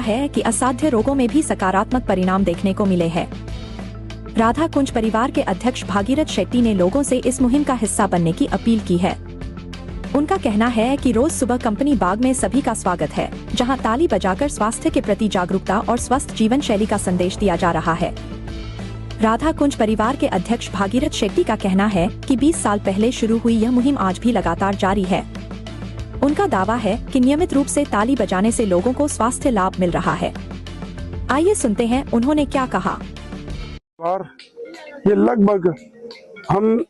है कि असाध्य रोगों में भी सकारात्मक परिणाम देखने को मिले हैं। राधा कुंज परिवार के अध्यक्ष भागीरथ शेट्टी ने लोगों से इस मुहिम का हिस्सा बनने की अपील की है। उनका कहना है कि रोज सुबह कंपनी बाग में सभी का स्वागत है, जहां ताली बजाकर स्वास्थ्य के प्रति जागरूकता और स्वस्थ जीवन शैली का संदेश दिया जा रहा है। राधा कुंज परिवार के अध्यक्ष भागीरथ शेट्टी का कहना है कि 20 साल पहले शुरू हुई यह मुहिम आज भी लगातार जारी है। उनका दावा है कि नियमित रूप से ताली बजाने से लोगों को स्वास्थ्य लाभ मिल रहा है। आइए सुनते हैं उन्होंने क्या कहा। और ये लगभग हम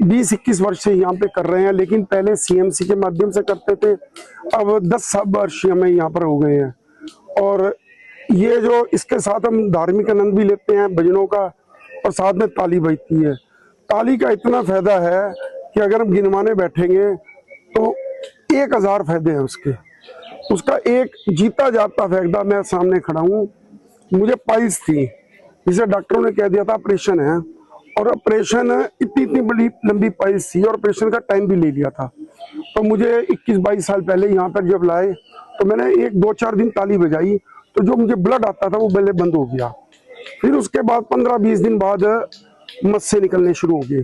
20-21 वर्ष से यहाँ पे कर रहे हैं, लेकिन पहले सीएमसी के माध्यम से करते थे। अब 10 वर्ष हमें यहाँ पर हो गए हैं और ये जो इसके साथ हम धार्मिक आनंद भी लेते हैं भजनों का, और साथ में ताली बजती है। ताली का इतना फायदा है कि अगर हम गिनवाने बैठेंगे तो 1000 फायदे हैं उसके। उसका एक जीता जाता फायदा, मैं सामने खड़ा हूँ, मुझे पाइल्स थी जिसे डॉक्टरों ने कह दिया था ऑपरेशन है, और ऑपरेशन इतनी बड़ी लंबी पाइल्स थी और ऑपरेशन का टाइम भी ले लिया था। तो मुझे 21-22 साल पहले यहाँ पर जब लाए तो मैंने 1-2-4 दिन ताली बजाई तो जो मुझे ब्लड आता था वो पहले बंद हो गया। फिर उसके बाद 15-20 दिन बाद मस्से निकलने शुरू हो गए,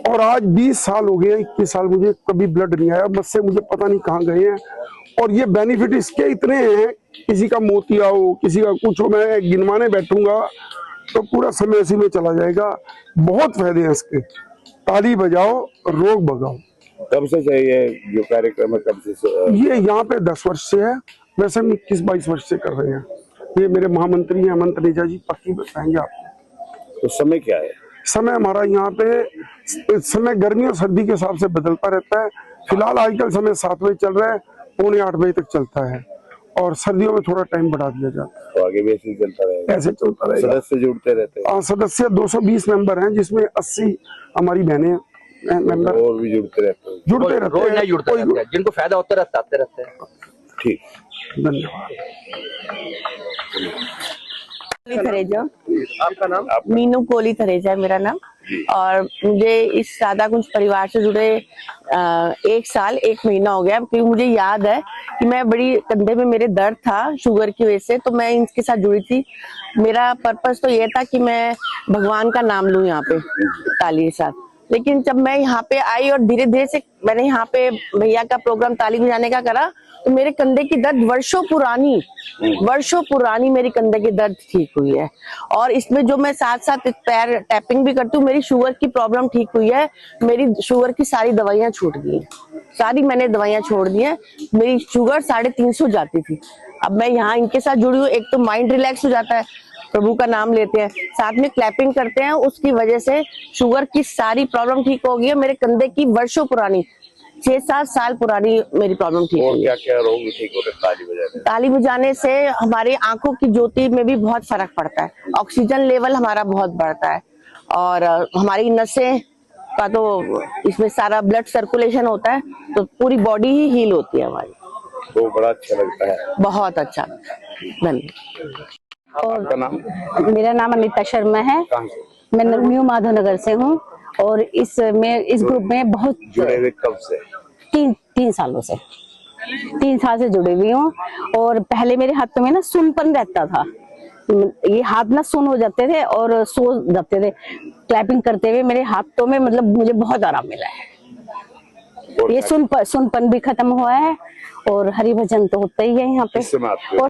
और आज 20 साल हो गए, 21 साल मुझे कभी ब्लड नहीं आया। मस्से मुझे पता नहीं कहाँ गए हैं। और ये बेनिफिट इसके इतने हैं, किसी का मोतिया हो, किसी का कुछ हो, मैं गिनवाने बैठूंगा तो पूरा समय इसी में चला जाएगा। बहुत फायदे हैं इसके। ताली बजाओ, रोग भगाओ। कब से चाहिए जो कार्यक्रम है, कब से? ये यहाँ पे 10 वर्ष से है, वैसे हम 21-22 वर्ष से कर रहे हैं। ये मेरे महामंत्री हैं अमन तनेजा जी, पक्की बताएंगे आपको। तो समय क्या है? समय हमारा यहाँ पे समय गर्मी और सर्दी के हिसाब से बदलता रहता है। फिलहाल आजकल समय 7 बजे चल रहा है, 7:45 बजे तक चलता है, और सर्दियों में थोड़ा टाइम बढ़ा दिया जाता है। तो आगे भी ऐसे चलता रहेगा? ऐसे चलता रहेगा। सदस्य जुड़ते रहते हैं? सदस्य 220 मेंबर हैं, जिसमें 80 हमारी बहनें मेंबर और भी जुड़ते रहते हैं। जिनको फायदा होता रहता आते रहते हैं। ठीक, धन्यवाद। थरेजा, आपका नाम? मीनू कोली थरेजा है मेरा नाम। और मुझे इस राधा कुंज परिवार से जुड़े 1 साल 1 महीना हो गया, क्योंकि मुझे याद है कि मैं बड़ी कंधे में मेरे दर्द था शुगर की वजह से, तो मैं इनके साथ जुड़ी थी। मेरा पर्पस तो ये था कि मैं भगवान का नाम लूं यहाँ पे ताली के साथ। लेकिन जब मैं यहाँ पे आई और धीरे धीरे से मैंने यहाँ पे भैया का प्रोग्राम ताली बजाने का करा, तो मेरे कंधे की दर्द वर्षों पुरानी मेरी कंधे की दर्द ठीक हुई है। और इसमें जो मैं साथ साथ पैर टैपिंग भी करती हूँ, मेरी शुगर की प्रॉब्लम ठीक हुई है। मेरी शुगर की सारी दवाइयां छूट गई, सारी मैंने दवाइयां छोड़ दी है। मेरी शुगर 350 जाती थी। अब मैं यहाँ इनके साथ जुड़ी हूँ, एक तो माइंड रिलैक्स हो जाता है, प्रभु का नाम लेते हैं, साथ में क्लैपिंग करते हैं, उसकी वजह से शुगर की सारी प्रॉब्लम ठीक हो गई है। मेरे कंधे की वर्षों पुरानी 6-7 साल पुरानी मेरी प्रॉब्लम ठीक और हुई। क्या रोग ठीक होते हैं ताली बजाने? ताली बजाने से हमारी आंखों की ज्योति में भी बहुत फर्क पड़ता है, ऑक्सीजन लेवल हमारा बहुत बढ़ता है, और हमारी नसें का तो इसमें सारा ब्लड सर्कुलेशन होता है, तो पूरी बॉडी ही हील होती है हमारी। तो बड़ा अच्छा लगता है। बहुत अच्छा। धन्यवाद। आपका नाम? मेरा नाम अनिता शर्मा है। कहाँ से? मैं न्यू माधवनगर से हूँ, और इस ग्रुप में बहुत जुड़े हुए कब से? 3 सालों से, 3 साल से जुड़ी हुई हूँ। और पहले मेरे हाथों में ना सुनपन रहता था, ये हाथ ना सुन हो जाते थे और सो जाते थे। क्लैपिंग करते हुए मेरे हाथों में मतलब मुझे बहुत आराम मिला है। ये सुनपन भी खत्म हुआ है, और हरि भजन तो होता ही है यहाँ पे।